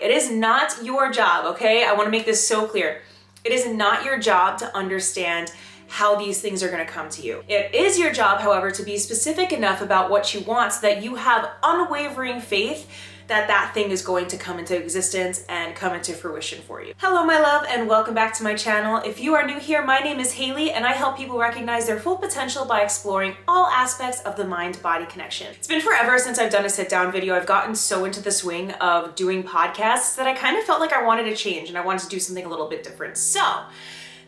It is not your job, okay? I want to make this so clear. It is not your job to understand how these things are going to come to you. It is your job, however, to be specific enough about what you want so that you have unwavering faith that that thing is going to come into existence and come into fruition for you. Hello, my love, and welcome back to my channel. If you are new here, my name is Haley, and I help people recognize their full potential by exploring all aspects of the mind-body connection. It's been forever since I've done a sit-down video. I've gotten so into the swing of doing podcasts that I kind of felt like I wanted to change and I wanted to do something a little bit different. So,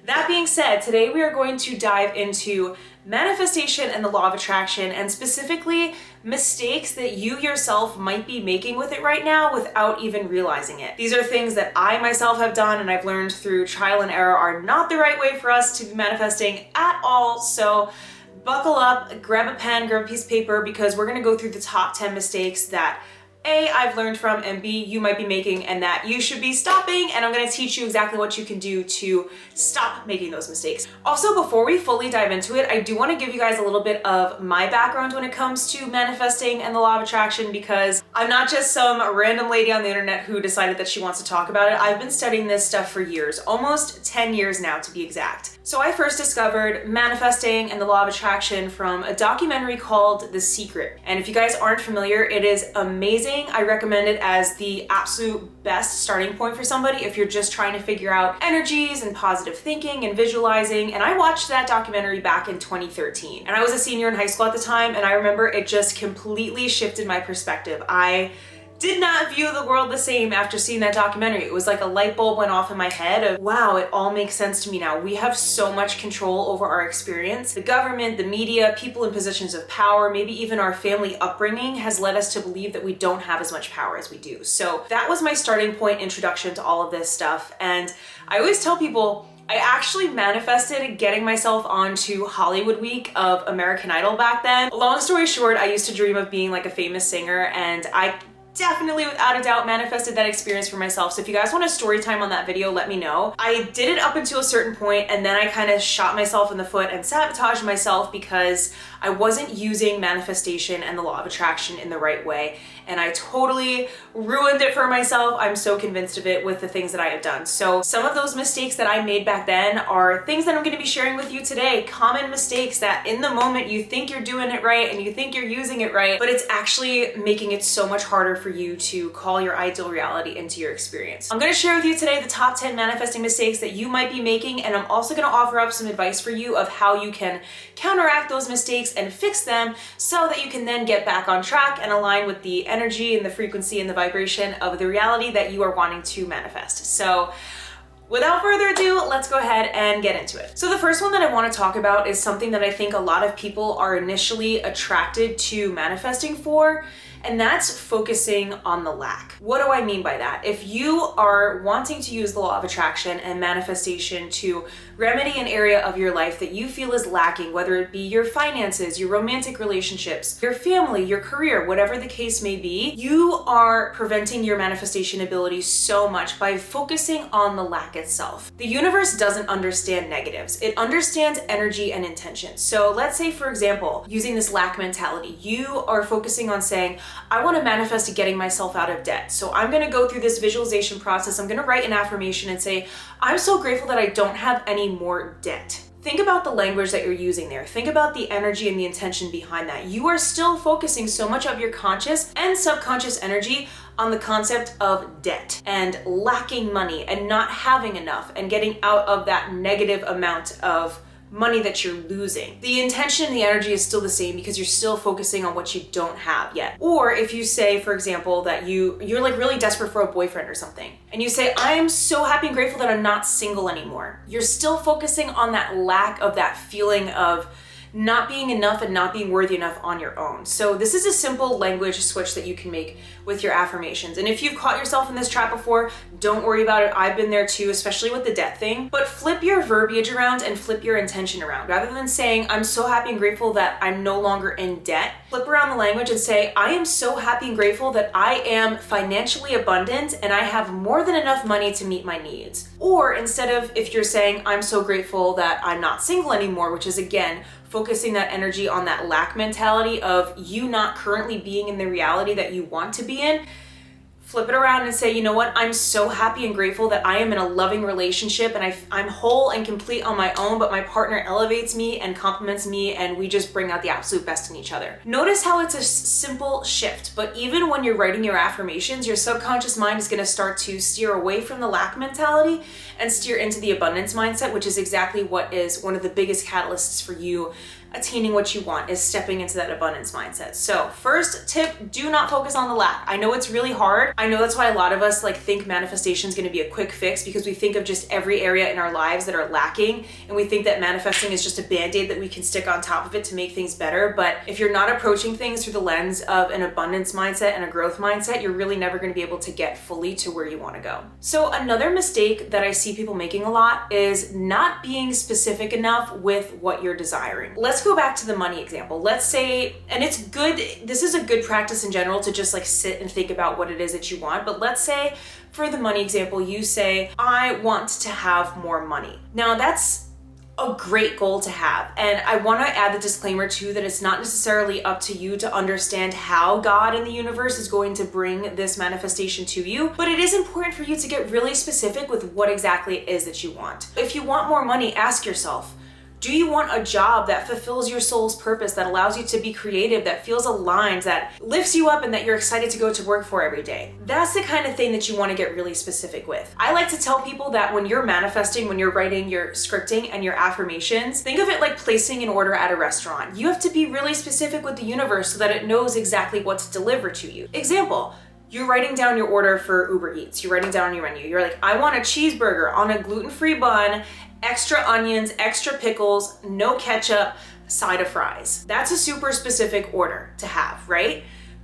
that being said, today we are going to dive into manifestation and the law of attraction, and specifically mistakes that you yourself might be making with it right now without even realizing it. These are things that I myself have done and I've learned through trial and error are not the right way for us to be manifesting at all. So buckle up, grab a pen, grab a piece of paper, because we're gonna go through the top 10 mistakes that A, I've learned from, and B, you might be making and that you should be stopping, and I'm gonna teach you exactly what you can do to stop making those mistakes. Also, before we fully dive into it, I do wanna give you guys a little bit of my background when it comes to manifesting and the law of attraction, because I'm not just some random lady on the internet who decided that she wants to talk about it. I've been studying this stuff for years, almost 10 years now to be exact. So I first discovered manifesting and the law of attraction from a documentary called The Secret. And if you guys aren't familiar, it is amazing. I recommend it as the absolute best starting point for somebody if you're just trying to figure out energies and positive thinking and visualizing. And I watched that documentary back in 2013. And I was a senior in high school at the time, and I remember it just completely shifted my perspective. I did not view the world the same after seeing that documentary. It was like a light bulb went off in my head of, wow, it all makes sense to me now. We have so much control over our experience. The government, the media, people in positions of power, maybe even our family upbringing has led us to believe that we don't have as much power as we do. So that was my starting point introduction to all of this stuff. And I always tell people, I actually manifested getting myself onto Hollywood Week of American Idol back then. Long story short, I used to dream of being like a famous singer, and I definitely, without a doubt, manifested that experience for myself. So if you guys want a story time on that video, let me know. I did it up until a certain point, and then I kind of shot myself in the foot and sabotaged myself because I wasn't using manifestation and the law of attraction in the right way. And I totally ruined it for myself. I'm so convinced of it with the things that I have done. So some of those mistakes that I made back then are things that I'm gonna be sharing with you today. Common mistakes that in the moment you think you're doing it right and you think you're using it right, but it's actually making it so much harder for you to call your ideal reality into your experience. I'm gonna share with you today the top 10 manifesting mistakes that you might be making, and I'm also gonna offer up some advice for you of how you can counteract those mistakes and fix them so that you can then get back on track and align with the energy and the frequency and the vibration of the reality that you are wanting to manifest. So without further ado, let's go ahead and get into it. So the first one that I want to talk about is something that I think a lot of people are initially attracted to manifesting for, and that's focusing on the lack. What do I mean by that? If you are wanting to use the law of attraction and manifestation to remedy an area of your life that you feel is lacking, whether it be your finances, your romantic relationships, your family, your career, whatever the case may be, you are preventing your manifestation ability so much by focusing on the lack itself. The universe doesn't understand negatives. It understands energy and intention. So let's say, for example, using this lack mentality, you are focusing on saying, I want to manifest getting myself out of debt. So I'm going to go through this visualization process. I'm going to write an affirmation and say, I'm so grateful that I don't have any more debt. Think about the language that you're using there. Think about the energy and the intention behind that. You are still focusing so much of your conscious and subconscious energy on the concept of debt and lacking money and not having enough and getting out of that negative amount of money that you're losing. The intention, the energy is still the same because you're still focusing on what you don't have yet. Or if you say, for example, that you're like really desperate for a boyfriend or something, and you say, I am so happy and grateful that I'm not single anymore. You're still focusing on that lack of that feeling of not being enough and not being worthy enough on your own. So this is a simple language switch that you can make with your affirmations. And if you've caught yourself in this trap before, don't worry about it. I've been there too, especially with the debt thing. But flip your verbiage around and flip your intention around. Rather than saying, I'm so happy and grateful that I'm no longer in debt, flip around the language and say, I am so happy and grateful that I am financially abundant and I have more than enough money to meet my needs. Or instead of, if you're saying, I'm so grateful that I'm not single anymore, which is again, focusing that energy on that lack mentality of you not currently being in the reality that you want to be in, flip it around and say, you know what, I'm so happy and grateful that I am in a loving relationship and I'm whole and complete on my own, but my partner elevates me and compliments me and we just bring out the absolute best in each other. Notice how it's a simple shift, but even when you're writing your affirmations, your subconscious mind is gonna start to steer away from the lack mentality and steer into the abundance mindset, which is exactly what is one of the biggest catalysts for you attaining what you want, is stepping into that abundance mindset. So first tip, do not focus on the lack. I know it's really hard. I know that's why a lot of us think manifestation is going to be a quick fix, because we think of just every area in our lives that are lacking and we think that manifesting is just a band-aid that we can stick on top of it to make things better. But if you're not approaching things through the lens of an abundance mindset and a growth mindset, you're really never going to be able to get fully to where you want to go. So another mistake that I see people making a lot is not being specific enough with what you're desiring. Let's go back to the money example. Let's say, and it's good, this is a good practice in general to just sit and think about what it is that you want, but let's say for the money example, you say, I want to have more money. Now that's a great goal to have. And I want to add the disclaimer too, that it's not necessarily up to you to understand how God in the universe is going to bring this manifestation to you, but it is important for you to get really specific with what exactly it is that you want. If you want more money, ask yourself, do you want a job that fulfills your soul's purpose, that allows you to be creative, that feels aligned, that lifts you up and that you're excited to go to work for every day? That's the kind of thing that you want to get really specific with. I like to tell people that when you're manifesting, when you're writing your scripting and your affirmations, think of it like placing an order at a restaurant. You have to be really specific with the universe so that it knows exactly what to deliver to you. Example, you're writing down your order for Uber Eats. You're writing down on your menu. You're like, I want a cheeseburger on a gluten-free bun, extra onions, extra pickles, no ketchup, side of fries. That's a super specific order to have, right?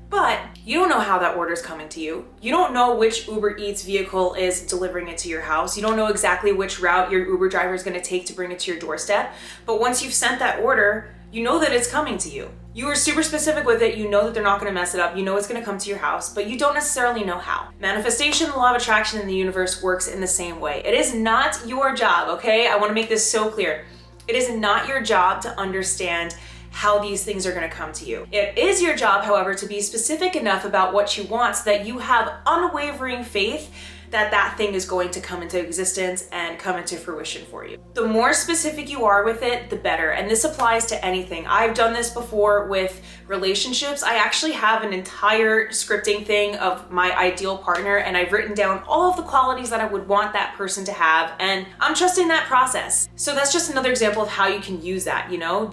But you don't know how that order is coming to you. You don't know which Uber Eats vehicle is delivering it to your house. You don't know exactly which route your Uber driver is going to take to bring it to your doorstep. But once you've sent that order, you know that it's coming to you. You were super specific with it. You know that they're not going to mess it up. You know it's going to come to your house, but you don't necessarily know how. Manifestation, the law of attraction in the universe works in the same way. It is not your job, okay? I want to make this so clear. It is not your job to understand how these things are going to come to you. It is your job, however, to be specific enough about what you want so that you have unwavering faith that that thing is going to come into existence and come into fruition for you. The more specific you are with it, the better. And this applies to anything. I've done this before with relationships. I actually have an entire scripting thing of my ideal partner, and I've written down all of the qualities that I would want that person to have, and I'm trusting that process. So that's just another example of how you can use that,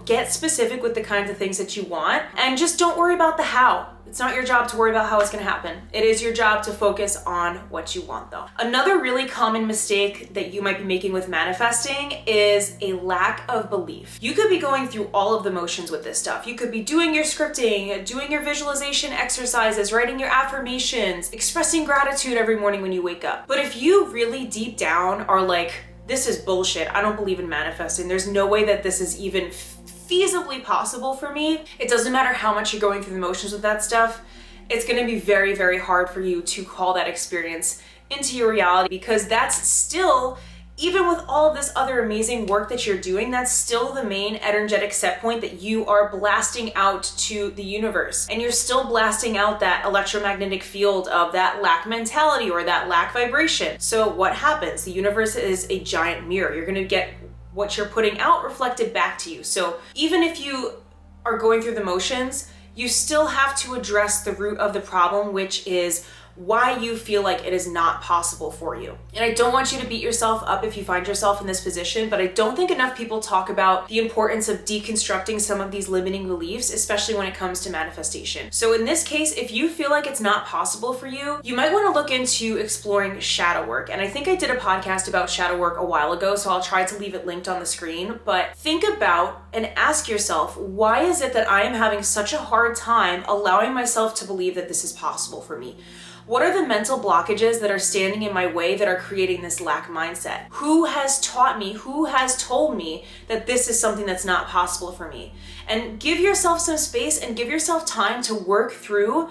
Get specific with the kinds of things that you want, and just don't worry about the how. It's not your job to worry about how it's going to happen. It is your job to focus on what you want though. Another really common mistake that you might be making with manifesting is a lack of belief. You could be going through all of the motions with this stuff. You could be doing your scripting, doing your visualization exercises, writing your affirmations, expressing gratitude every morning when you wake up. But if you really deep down are like, this is bullshit, I don't believe in manifesting, there's no way that this is even feasibly possible for me, it doesn't matter how much you're going through the motions with that stuff, it's going to be very, very hard for you to call that experience into your reality, because that's still, even with all of this other amazing work that you're doing, that's still the main energetic set point that you are blasting out to the universe. And you're still blasting out that electromagnetic field of that lack mentality or that lack vibration. So what happens? The universe is a giant mirror. You're going to get what you're putting out reflected back to you. So even if you are going through the motions, you still have to address the root of the problem, which is why you feel like it is not possible for you. And I don't want you to beat yourself up if you find yourself in this position, but I don't think enough people talk about the importance of deconstructing some of these limiting beliefs, especially when it comes to manifestation. So in this case, if you feel like it's not possible for you, you might want to look into exploring shadow work. And I think I did a podcast about shadow work a while ago, so I'll try to leave it linked on the screen. But think about and ask yourself, why is it that I am having such a hard time allowing myself to believe that this is possible for me? What are the mental blockages that are standing in my way that are creating this lack mindset? Who has taught me, who has told me that this is something that's not possible for me? And give yourself some space and give yourself time to work through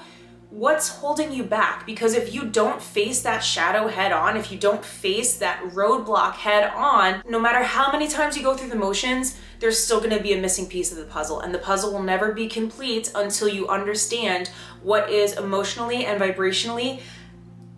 what's holding you back. Because if you don't face that shadow head on, if you don't face that roadblock head on, no matter how many times you go through the motions, there's still going to be a missing piece of the puzzle. And the puzzle will never be complete until you understand what is emotionally and vibrationally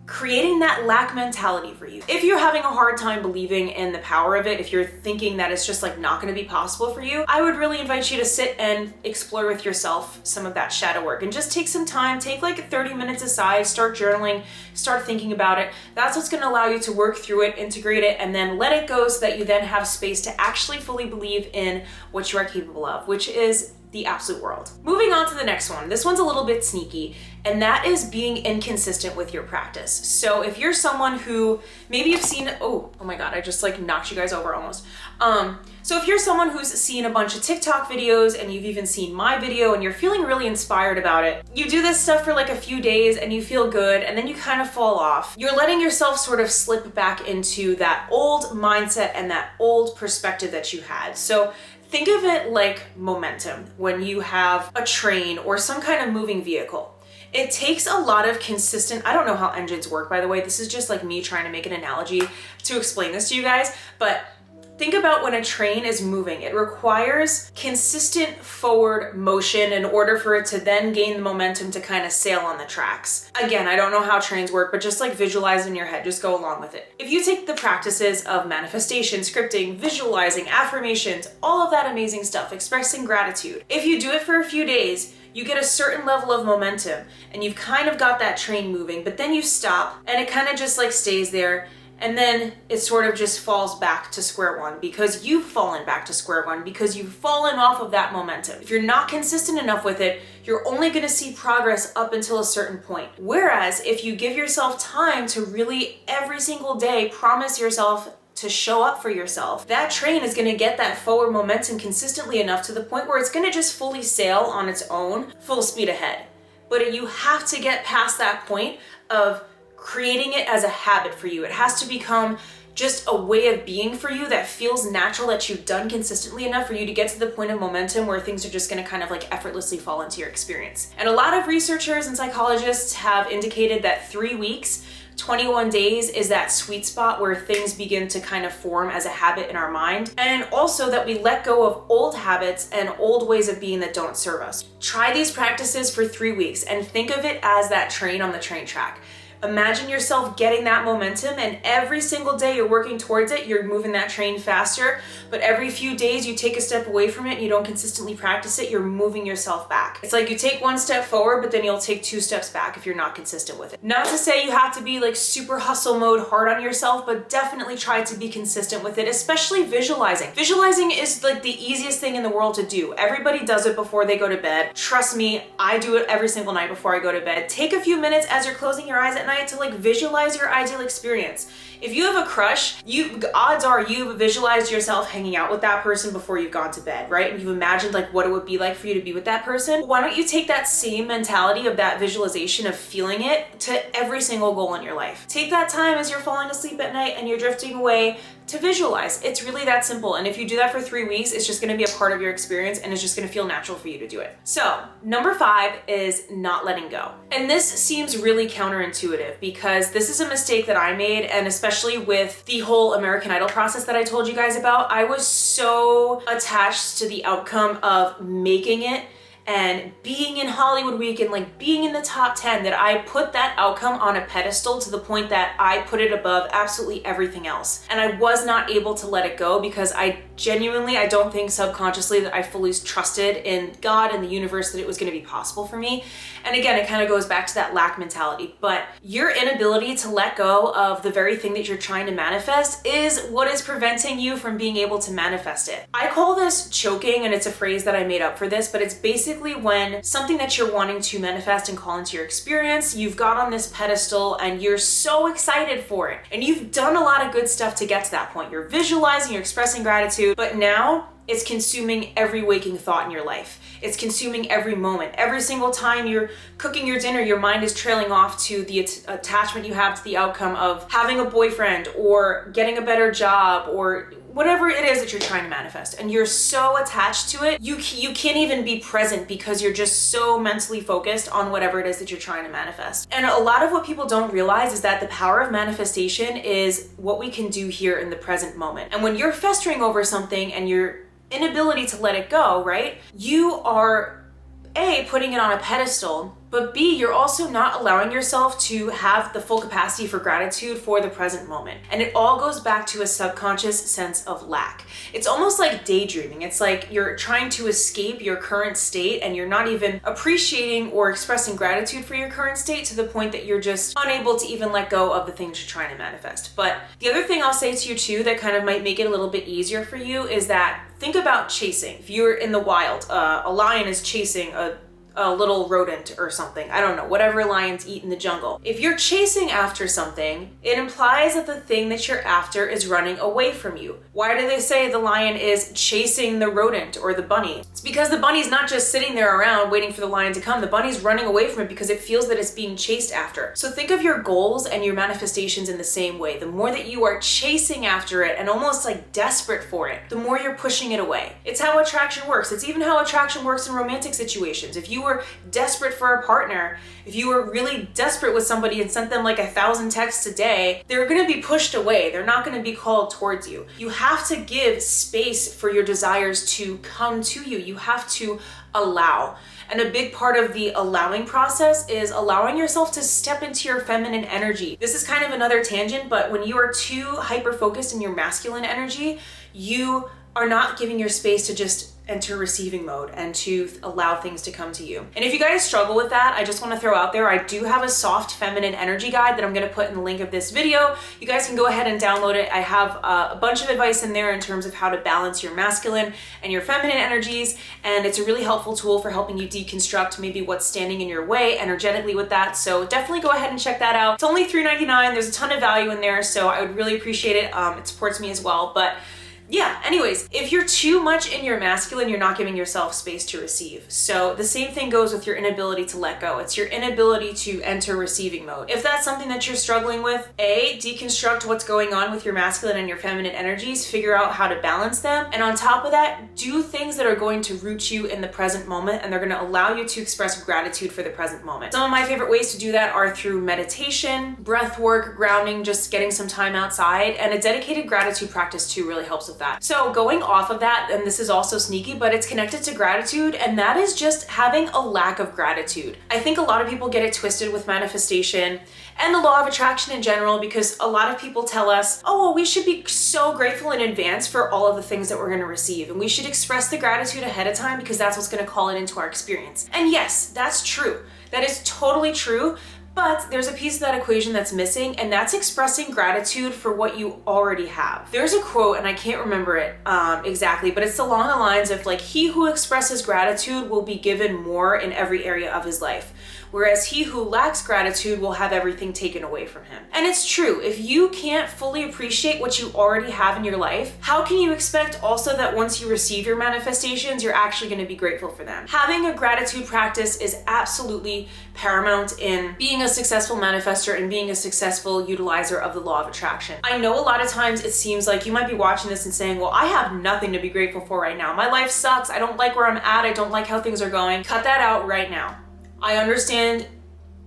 creating that lack mentality for you. If you're having a hard time believing in the power of it, if you're thinking that it's just like not going to be possible for you, I would really invite you to sit and explore with yourself some of that shadow work and just take some time, take like 30 minutes aside, start journaling, start thinking about it. That's what's going to allow you to work through it, integrate it, and then let it go so that you then have space to actually fully believe in what you are capable of, which is the absolute world. Moving on to the next one. This one's a little bit sneaky, and that is being inconsistent with your practice. So if you're someone who maybe you've seen, oh my God, I just like knocked you guys over almost. So if you're someone who's seen a bunch of TikTok videos and you've even seen my video and you're feeling really inspired about it, you do this stuff for like a few days and you feel good and then you kind of fall off. You're letting yourself sort of slip back into that old mindset and that old perspective that you had. So think of it like momentum when you have a train or some kind of moving vehicle. It takes a lot of consistent, I don't know how engines work, by the way. This is just like me trying to make an analogy to explain this to you guys, but think about when a train is moving. It requires consistent forward motion in order for it to then gain the momentum to kind of sail on the tracks. Again, I don't know how trains work, but just like visualize in your head, just go along with it. If you take the practices of manifestation, scripting, visualizing, affirmations, all of that amazing stuff, expressing gratitude, if you do it for a few days, you get a certain level of momentum and you've kind of got that train moving, but then you stop and it kind of just like stays there. And then it sort of just falls back to square one because you've fallen back to square one because you've fallen off of that momentum. If you're not consistent enough with it, you're only going to see progress up until a certain point. Whereas if you give yourself time to really every single day promise yourself to show up for yourself, that train is going to get that forward momentum consistently enough to the point where it's going to just fully sail on its own, full speed ahead. But you have to get past that point of creating it as a habit for you. It has to become just a way of being for you that feels natural, that you've done consistently enough for you to get to the point of momentum where things are just going to kind of like effortlessly fall into your experience. And a lot of researchers and psychologists have indicated that 3 weeks, 21 days is that sweet spot where things begin to kind of form as a habit in our mind. And also that we let go of old habits and old ways of being that don't serve us. Try these practices for 3 weeks and think of it as that train on the train track. Imagine yourself getting that momentum and every single day you're working towards it, you're moving that train faster, but every few days you take a step away from it and you don't consistently practice it, you're moving yourself back. It's like you take one step forward, but then you'll take 2 steps back if you're not consistent with it. Not to say you have to be like super hustle mode hard on yourself, but definitely try to be consistent with it, especially visualizing. Visualizing is like the easiest thing in the world to do. Everybody does it before they go to bed. Trust me, I do it every single night before I go to bed. Take a few minutes as you're closing your eyes at night to like visualize your ideal experience. If you have a crush, odds are you've visualized yourself hanging out with that person before you've gone to bed, right? And you've imagined like what it would be like for you to be with that person. Why don't you take that same mentality of that visualization of feeling it to every single goal in your life? Take that time as you're falling asleep at night and you're drifting away to visualize. It's really that simple. And if you do that for 3 weeks, it's just going to be a part of your experience and it's just going to feel natural for you to do it. So number 5 is not letting go. And this seems really counterintuitive because this is a mistake that I made, and especially with the whole American Idol process that I told you guys about, I was so attached to the outcome of making it and being in Hollywood Week and like being in the top 10 that I put that outcome on a pedestal to the point that I put it above absolutely everything else. And I was not able to let it go because I don't think subconsciously that I fully trusted in God and the universe that it was going to be possible for me. And again, it kind of goes back to that lack mentality, but your inability to let go of the very thing that you're trying to manifest is what is preventing you from being able to manifest it. I call this choking, and it's a phrase that I made up for this, but it's basically when something that you're wanting to manifest and call into your experience, you've got on this pedestal and you're so excited for it. And you've done a lot of good stuff to get to that point. You're visualizing, you're expressing gratitude, but now it's consuming every waking thought in your life. It's consuming every moment. Every single time you're cooking your dinner, your mind is trailing off to the attachment you have to the outcome of having a boyfriend or getting a better job or whatever it is that you're trying to manifest. And you're so attached to it, you can't even be present because you're just so mentally focused on whatever it is that you're trying to manifest. And a lot of what people don't realize is that the power of manifestation is what we can do here in the present moment. And when you're festering over something and your inability to let it go, right? You are putting it on a pedestal But B, you're also not allowing yourself to have the full capacity for gratitude for the present moment. And it all goes back to a subconscious sense of lack. It's almost like daydreaming. It's like you're trying to escape your current state and you're not even appreciating or expressing gratitude for your current state to the point that you're just unable to even let go of the things you're trying to manifest. But the other thing I'll say to you too that kind of might make it a little bit easier for you is that think about chasing. If you're in the wild, a lion is chasing a little rodent or something. I don't know, whatever lions eat in the jungle. If you're chasing after something, it implies that the thing that you're after is running away from you. Why do they say the lion is chasing the rodent or the bunny? It's because the bunny's not just sitting there around waiting for the lion to come. The bunny's running away from it because it feels that it's being chased after. So think of your goals and your manifestations in the same way. The more that you are chasing after it and almost like desperate for it, the more you're pushing it away. It's how attraction works. It's even how attraction works in romantic situations. If you were desperate for a partner, if you were really desperate with somebody and sent them like 1,000 texts a day, they're going to be pushed away. They're not going to be called towards you. You have to give space for your desires to come to you. You have to allow. And a big part of the allowing process is allowing yourself to step into your feminine energy. This is kind of another tangent, but when you are too hyper-focused in your masculine energy, you are not giving your space to just enter receiving mode and to allow things to come to you. And if you guys struggle with that, I just want to throw out there, I do have a soft feminine energy guide that I'm going to put in the link of this video. You guys can go ahead and download it. I have a bunch of advice in there in terms of how to balance your masculine and your feminine energies. And it's a really helpful tool for helping you deconstruct maybe what's standing in your way energetically with that. So definitely go ahead and check that out. It's only $3.99. There's a ton of value in there. So I would really appreciate it. It supports me as well. But yeah, anyways, if you're too much in your masculine, you're not giving yourself space to receive. So the same thing goes with your inability to let go. It's your inability to enter receiving mode. If that's something that you're struggling with, deconstruct what's going on with your masculine and your feminine energies, figure out how to balance them. And on top of that, do things that are going to root you in the present moment and they're going to allow you to express gratitude for the present moment. Some of my favorite ways to do that are through meditation, breath work, grounding, just getting some time outside, and a dedicated gratitude practice too really helps with that. So going off of that, and this is also sneaky, but it's connected to gratitude, and that is just having a lack of gratitude. I think a lot of people get it twisted with manifestation and the law of attraction in general, because a lot of people tell us, oh, well, we should be so grateful in advance for all of the things that we're going to receive. And we should express the gratitude ahead of time because that's what's going to call it into our experience. And yes, that's true. That is totally true. But there's a piece of that equation that's missing, and that's expressing gratitude for what you already have. There's a quote, and I can't remember it exactly, but it's along the lines of like, he who expresses gratitude will be given more in every area of his life, whereas he who lacks gratitude will have everything taken away from him. And it's true. If you can't fully appreciate what you already have in your life, how can you expect also that once you receive your manifestations, you're actually going to be grateful for them? Having a gratitude practice is absolutely paramount in being a successful manifester and being a successful utilizer of the law of attraction. I know a lot of times it seems like you might be watching this and saying, well, I have nothing to be grateful for right now. My life sucks. I don't like where I'm at. I don't like how things are going. Cut that out right now. I understand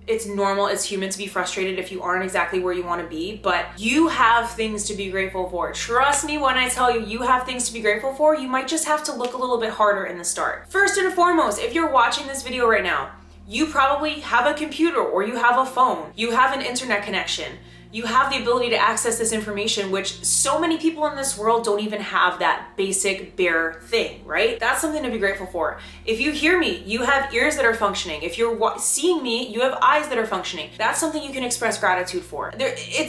it's normal, it's human to be frustrated if you aren't exactly where you want to be, but you have things to be grateful for. Trust me when I tell you, you have things to be grateful for. You might just have to look a little bit harder in the start. First and foremost, if you're watching this video right now, you probably have a computer or you have a phone, you have an internet connection. You have the ability to access this information, which so many people in this world don't even have that basic bare thing, right? That's something to be grateful for. If you hear me, you have ears that are functioning. If you're seeing me, you have eyes that are functioning. That's something you can express gratitude for.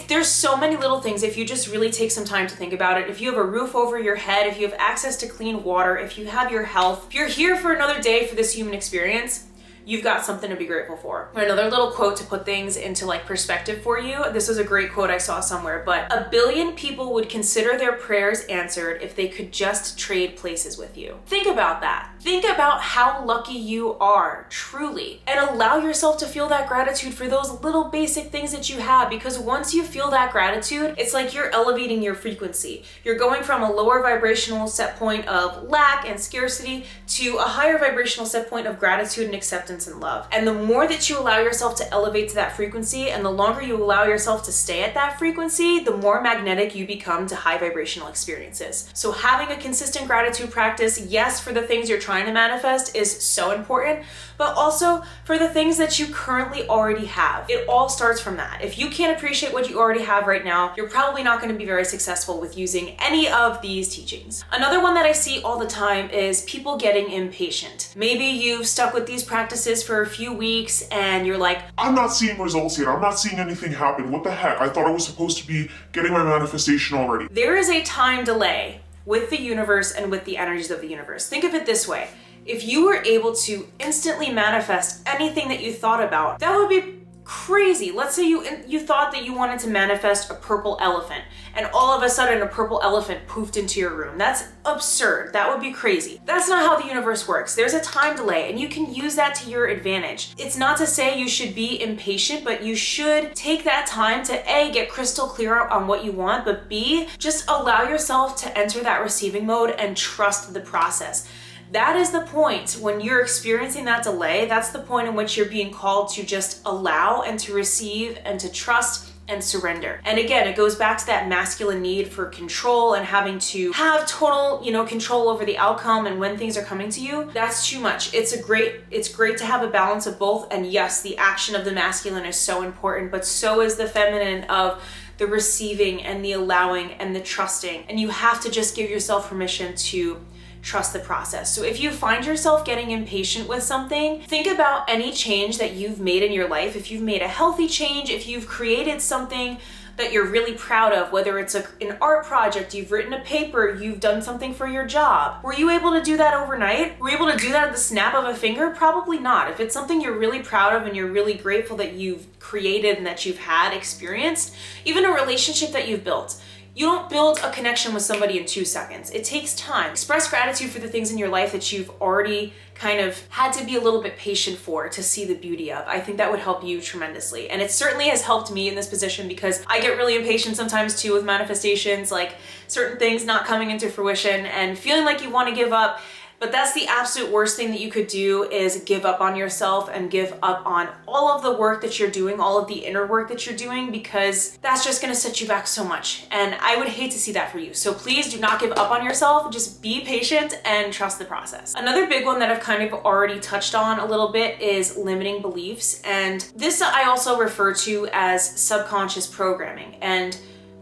There's so many little things if you just really take some time to think about it. If you have a roof over your head, if you have access to clean water, if you have your health, if you're here for another day for this human experience, you've got something to be grateful for. Another little quote to put things into like perspective for you. This was a great quote I saw somewhere, but 1 billion people would consider their prayers answered if they could just trade places with you. Think about that. Think about how lucky you are, truly, and allow yourself to feel that gratitude for those little basic things that you have, because once you feel that gratitude, it's like you're elevating your frequency. You're going from a lower vibrational set point of lack and scarcity to a higher vibrational set point of gratitude and acceptance acceptance, and love. And the more that you allow yourself to elevate to that frequency, and the longer you allow yourself to stay at that frequency, the more magnetic you become to high vibrational experiences. So having a consistent gratitude practice, yes, for the things you're trying to manifest is so important, but also for the things that you currently already have. It all starts from that. If you can't appreciate what you already have right now, you're probably not going to be very successful with using any of these teachings. Another one that I see all the time is people getting impatient. Maybe you've stuck with these practices for a few weeks and you're like, I'm not seeing results yet. I'm not seeing anything happen. What the heck? I thought I was supposed to be getting my manifestation already. There is a time delay with the universe and with the energies of the universe. Think of it this way. If you were able to instantly manifest anything that you thought about, that would be crazy. Let's say you thought that you wanted to manifest a purple elephant, and all of a sudden a purple elephant poofed into your room. That's absurd. That would be crazy. That's not how the universe works. There's a time delay, and you can use that to your advantage. It's not to say you should be impatient, but you should take that time to A, get crystal clear on what you want, but B, just allow yourself to enter that receiving mode and trust the process. That is the point when you're experiencing that delay. That's the point in which you're being called to just allow and to receive and to trust and surrender. And again, it goes back to that masculine need for control and having to have total, control over the outcome and when things are coming to you. That's too much. It's great to have a balance of both. And yes, the action of the masculine is so important, but so is the feminine of the receiving and the allowing and the trusting. And you have to just give yourself permission to trust the process. So if you find yourself getting impatient with something, think about any change that you've made in your life. If you've made a healthy change, if you've created something that you're really proud of, whether it's an art project, you've written a paper, you've done something for your job. Were you able to do that overnight? Were you able to do that at the snap of a finger? Probably not. If it's something you're really proud of and you're really grateful that you've created and that you've had experienced, even a relationship that you've built, you don't build a connection with somebody in 2 seconds. It takes time. Express gratitude for the things in your life that you've already kind of had to be a little bit patient for to see the beauty of. I think that would help you tremendously. And it certainly has helped me in this position because I get really impatient sometimes too with manifestations, like certain things not coming into fruition and feeling like you want to give up. But that's the absolute worst thing that you could do, is give up on yourself and give up on all of the work that you're doing, all of the inner work that you're doing, because that's just gonna set you back so much. And I would hate to see that for you. So please do not give up on yourself. Just be patient and trust the process. Another big one that I've kind of already touched on a little bit is limiting beliefs. And this I also refer to as subconscious programming. And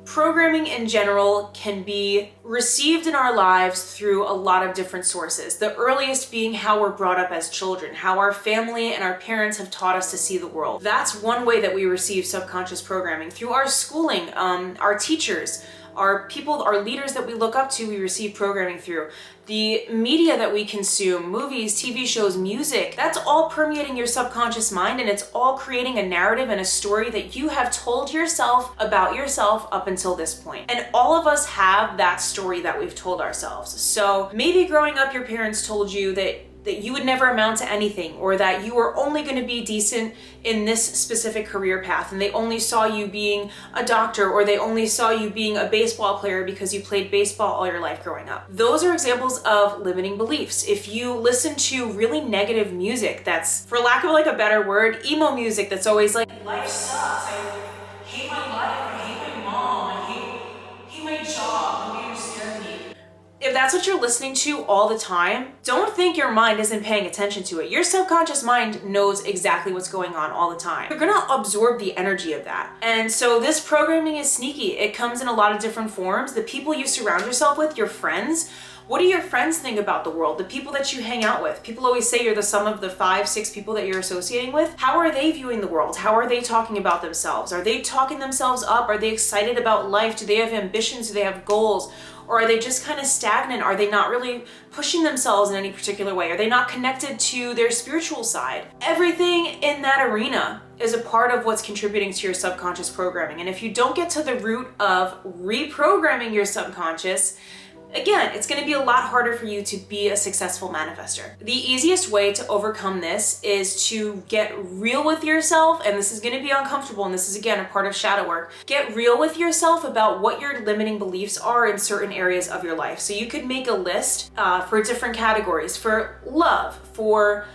programming in general can be received in our lives through a lot of different sources. The earliest being how we're brought up as children, how our family and our parents have taught us to see the world. That's one way that we receive subconscious programming. Through our schooling, our teachers, our people, our leaders that we look up to, we receive programming through. The media that we consume, movies, TV shows, music, that's all permeating your subconscious mind, and it's all creating a narrative and a story that you have told yourself about yourself up until this point. And all of us have that story that we've told ourselves. So maybe growing up, your parents told you that you would never amount to anything, or that you were only going to be decent in this specific career path, and they only saw you being a doctor, or they only saw you being a baseball player because you played baseball all your life growing up. Those are examples of limiting beliefs. If you listen to really negative music that's, for lack of a better word, emo music that's always like, life sucks, I hate my life, I hate my mom, I hate my job, nobody understands me. If that's what you're listening to all the time, don't think your mind isn't paying attention to it. Your subconscious mind knows exactly what's going on all the time. You're gonna absorb the energy of that. And so this programming is sneaky. It comes in a lot of different forms. The people you surround yourself with, your friends, what do your friends think about the world? The people that you hang out with. People always say you're the sum of the 5, 6 people that you're associating with. How are they viewing the world? How are they talking about themselves? Are they talking themselves up? Are they excited about life? Do they have ambitions? Do they have goals? Or are they just kind of stagnant? Are they not really pushing themselves in any particular way? Are they not connected to their spiritual side? Everything in that arena is a part of what's contributing to your subconscious programming. And if you don't get to the root of reprogramming your subconscious, again, it's going to be a lot harder for you to be a successful manifester. The easiest way to overcome this is to get real with yourself, and this is going to be uncomfortable, and this is again a part of shadow work. Get real with yourself about what your limiting beliefs are in certain areas of your life. So you could make a list for different categories: for love, for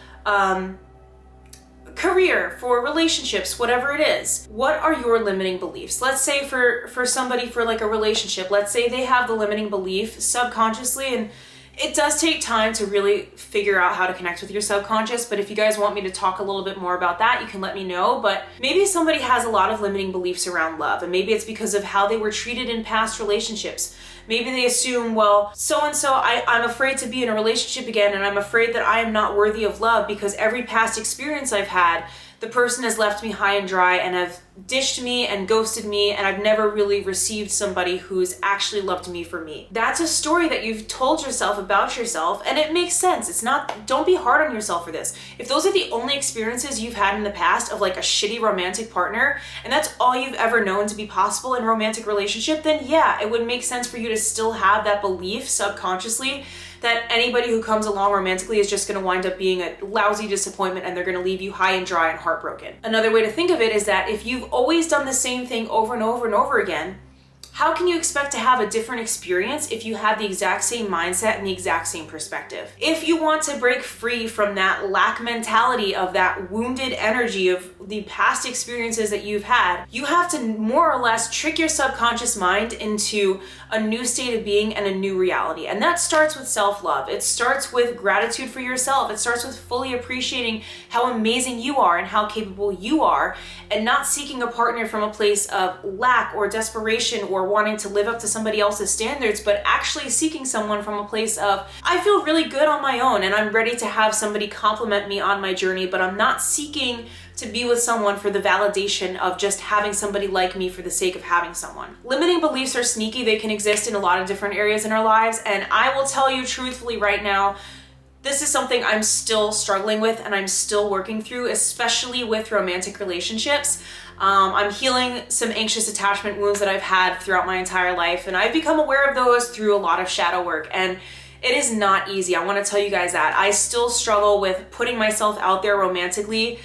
career, for relationships, whatever it is. What are your limiting beliefs? Let's say for somebody, for like a relationship, let's say they have the limiting belief subconsciously, and it does take time to really figure out how to connect with your subconscious, but if you guys want me to talk a little bit more about that, you can let me know. But maybe somebody has a lot of limiting beliefs around love, and maybe it's because of how they were treated in past relationships. Maybe they assume, well, so-and-so, I'm afraid to be in a relationship again, and I'm afraid that I am not worthy of love because every past experience I've had, the person has left me high and dry and have ditched me and ghosted me, and I've never really received somebody who's actually loved me for me. That's a story that you've told yourself about yourself, and it makes sense. It's not, don't be hard on yourself for this. If those are the only experiences you've had in the past of like a shitty romantic partner, and that's all you've ever known to be possible in a romantic relationship, then yeah, it would make sense for you to still have that belief subconsciously that anybody who comes along romantically is just going to wind up being a lousy disappointment, and they're going to leave you high and dry and heartbroken. Another way to think of it is that if you've always done the same thing over and over and over again, how can you expect to have a different experience if you have the exact same mindset and the exact same perspective? If you want to break free from that lack mentality of that wounded energy of the past experiences that you've had, you have to more or less trick your subconscious mind into a new state of being and a new reality. And that starts with self-love. It starts with gratitude for yourself. It starts with fully appreciating how amazing you are and how capable you are, and not seeking a partner from a place of lack or desperation or wanting to live up to somebody else's standards, but actually seeking someone from a place of, I feel really good on my own and I'm ready to have somebody compliment me on my journey, but I'm not seeking to be with someone for the validation of just having somebody like me for the sake of having someone. Limiting beliefs are sneaky. They can exist in a lot of different areas in our lives, and I will tell you truthfully right now, this is something I'm still struggling with and I'm still working through, especially with romantic relationships. I'm healing some anxious attachment wounds that I've had throughout my entire life, and I've become aware of those through a lot of shadow work, and it is not easy. I want to tell you guys that. I still struggle with putting myself out there romantically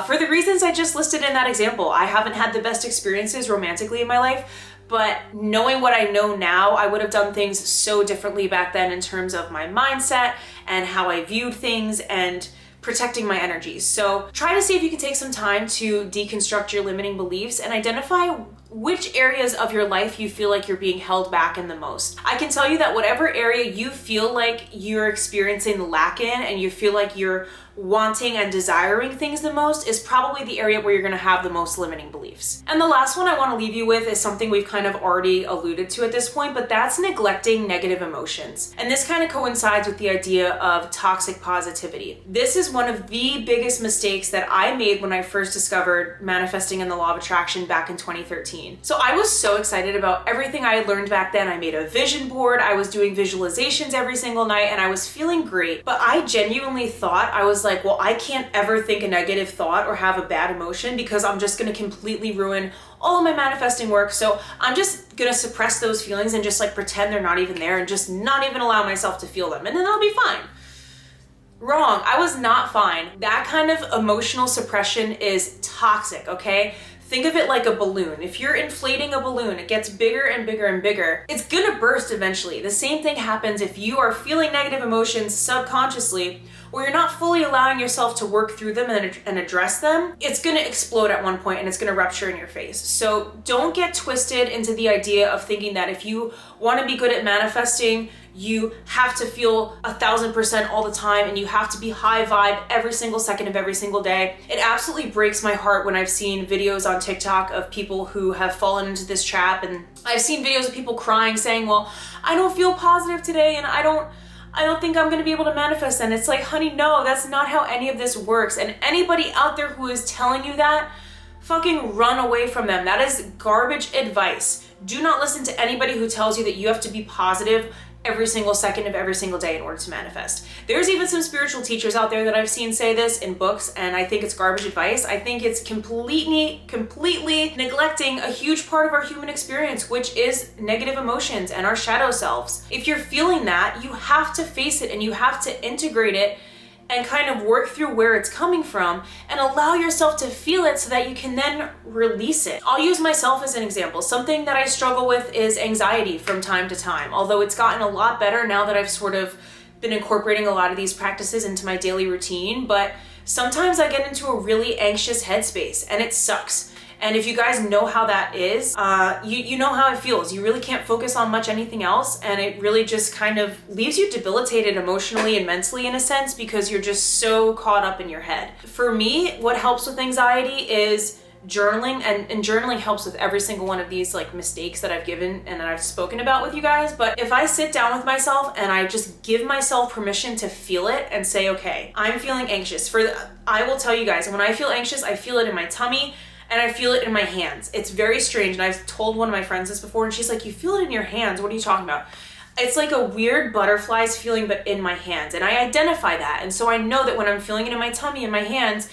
for the reasons I just listed in that example. I haven't had the best experiences romantically in my life, but knowing what I know now, I would have done things so differently back then in terms of my mindset and how I viewed things and protecting my energies. So try to see if you can take some time to deconstruct your limiting beliefs and identify which areas of your life you feel like you're being held back in the most. I can tell you that whatever area you feel like you're experiencing lack in and you feel like you're wanting and desiring things the most is probably the area where you're going to have the most limiting beliefs. And the last one I want to leave you with is something we've kind of already alluded to at this point, but that's neglecting negative emotions. And this kind of coincides with the idea of toxic positivity. This is one of the biggest mistakes that I made when I first discovered manifesting and the law of attraction back in 2013. So I was so excited about everything I had learned back then. I made a vision board, I was doing visualizations every single night, and I was feeling great. But I genuinely thought, I was like, well, I can't ever think a negative thought or have a bad emotion because I'm just gonna completely ruin all of my manifesting work. So I'm just gonna suppress those feelings and just like pretend they're not even there and just not even allow myself to feel them, and then I'll be fine. Wrong, I was not fine. That kind of emotional suppression is toxic, okay? Think of it like a balloon. If you're inflating a balloon, it gets bigger and bigger and bigger. It's gonna burst eventually. The same thing happens if you are feeling negative emotions subconsciously, or you're not fully allowing yourself to work through them and address them. It's gonna explode at one point and it's gonna rupture in your face. So don't get twisted into the idea of thinking that if you wanna be good at manifesting, you have to feel 1000% all the time and you have to be high vibe every single second of every single day. It absolutely breaks my heart when I've seen videos on TikTok of people who have fallen into this trap, and I've seen videos of people crying saying, well, I don't feel positive today and I don't think I'm gonna be able to manifest. And it's like, honey, no, that's not how any of this works. And anybody out there who is telling you that, fucking run away from them. That is garbage advice. Do not listen to anybody who tells you that you have to be positive every single second of every single day in order to manifest. There's even some spiritual teachers out there that I've seen say this in books, and I think it's garbage advice. I think it's completely neglecting a huge part of our human experience, which is negative emotions and our shadow selves. If you're feeling that, you have to face it and you have to integrate it and kind of work through where it's coming from and allow yourself to feel it so that you can then release it. I'll use myself as an example. Something that I struggle with is anxiety from time to time, although it's gotten a lot better now that I've sort of been incorporating a lot of these practices into my daily routine. But sometimes I get into a really anxious headspace and it sucks. And if you guys know how that is, you know how it feels. You really can't focus on much anything else, and it really just kind of leaves you debilitated emotionally and mentally in a sense because you're just so caught up in your head. For me, what helps with anxiety is journaling, and journaling helps with every single one of these like mistakes that I've given and that I've spoken about with you guys. But if I sit down with myself and I just give myself permission to feel it and say, okay, I'm feeling anxious. I will tell you guys, when I feel anxious, I feel it in my tummy, and I feel it in my hands. It's very strange, and I've told one of my friends this before, and she's like, you feel it in your hands? What are you talking about? It's like a weird butterflies feeling, but in my hands, and I identify that. And so I know that when I'm feeling it in my tummy, in my hands,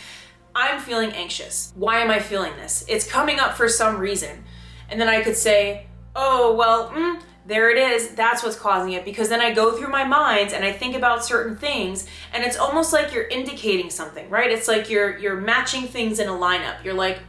I'm feeling anxious. Why am I feeling this? It's coming up for some reason. And then I could say, oh, well, there it is. That's what's causing it. Because then I go through my mind and I think about certain things, and it's almost like you're indicating something, right? It's like you're matching things in a lineup. You're like,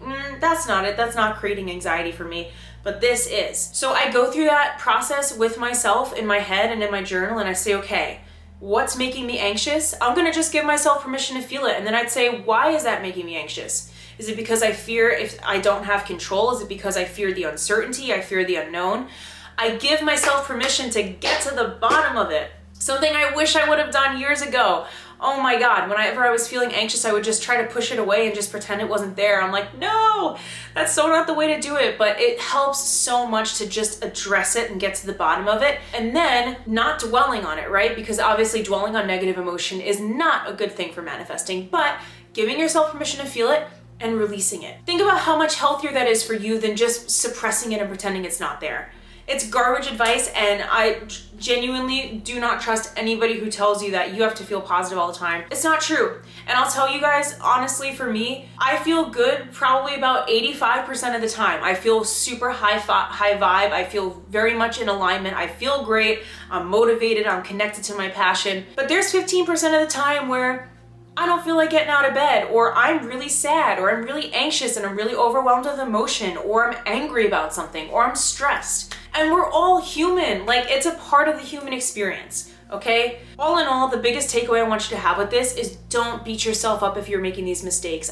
that's not it. That's not creating anxiety for me, but this is. So I go through that process with myself in my head and in my journal, and I say, okay, what's making me anxious? I'm gonna just give myself permission to feel it. And then I'd say, why is that making me anxious? Is it because I fear if I don't have control? Is it because I fear the uncertainty? I fear the unknown? I give myself permission to get to the bottom of it. Something I wish I would have done years ago. Oh my God, whenever I was feeling anxious, I would just try to push it away and just pretend it wasn't there. I'm like, no, that's so not the way to do it. But it helps so much to just address it and get to the bottom of it, and then not dwelling on it, right? Because obviously dwelling on negative emotion is not a good thing for manifesting, but giving yourself permission to feel it and releasing it. Think about how much healthier that is for you than just suppressing it and pretending it's not there. It's garbage advice, and I genuinely do not trust anybody who tells you that you have to feel positive all the time. It's not true. And I'll tell you guys, honestly, for me, I feel good probably about 85% of the time. I feel super high vibe. I feel very much in alignment. I feel great. I'm motivated. I'm connected to my passion. But there's 15% of the time where I don't feel like getting out of bed, or I'm really sad, or I'm really anxious and I'm really overwhelmed with emotion, or I'm angry about something, or I'm stressed. And we're all human. Like, it's a part of the human experience, okay? All in all, the biggest takeaway I want you to have with this is don't beat yourself up if you're making these mistakes.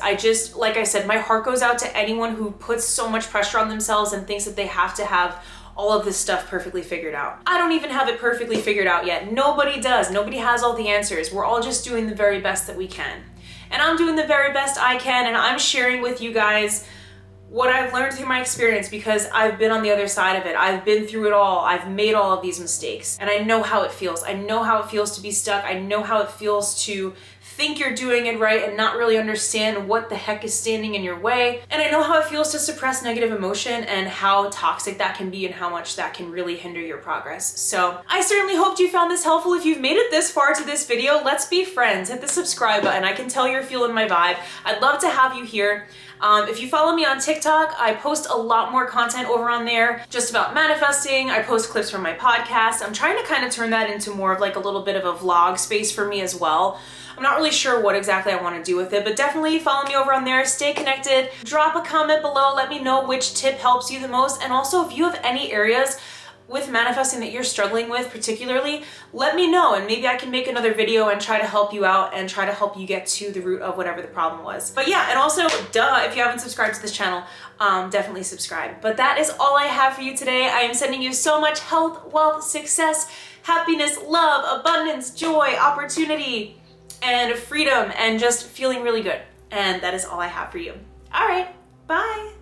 Like I said, my heart goes out to anyone who puts so much pressure on themselves and thinks that they have to have all of this stuff perfectly figured out. I don't even have it perfectly figured out yet. Nobody does. Nobody has all the answers. We're all just doing the very best that we can. And I'm doing the very best I can, and I'm sharing with you guys what I've learned through my experience, because I've been on the other side of it. I've been through it all. I've made all of these mistakes, and I know how it feels. I know how it feels to be stuck. I know how it feels to think you're doing it right and not really understand what the heck is standing in your way. And I know how it feels to suppress negative emotion and how toxic that can be and how much that can really hinder your progress. So I certainly hoped you found this helpful. If you've made it this far to this video, let's be friends. Hit the subscribe button. I can tell you're feeling my vibe. I'd love to have you here. If you follow me on TikTok, I post a lot more content over on there just about manifesting. I post clips from my podcast. I'm trying to kind of turn that into more of like a little bit of a vlog space for me as well. I'm not really sure what exactly I want to do with it, but definitely follow me over on there. Stay connected. Drop a comment below. Let me know which tip helps you the most. And also, if you have any areas with manifesting that you're struggling with particularly, let me know, and maybe I can make another video and try to help you out and try to help you get to the root of whatever the problem was. But yeah, and also, if you haven't subscribed to this channel, definitely subscribe. But that is all I have for you today. I am sending you so much health, wealth, success, happiness, love, abundance, joy, opportunity, and freedom, and just feeling really good. And that is all I have for you. All right, bye.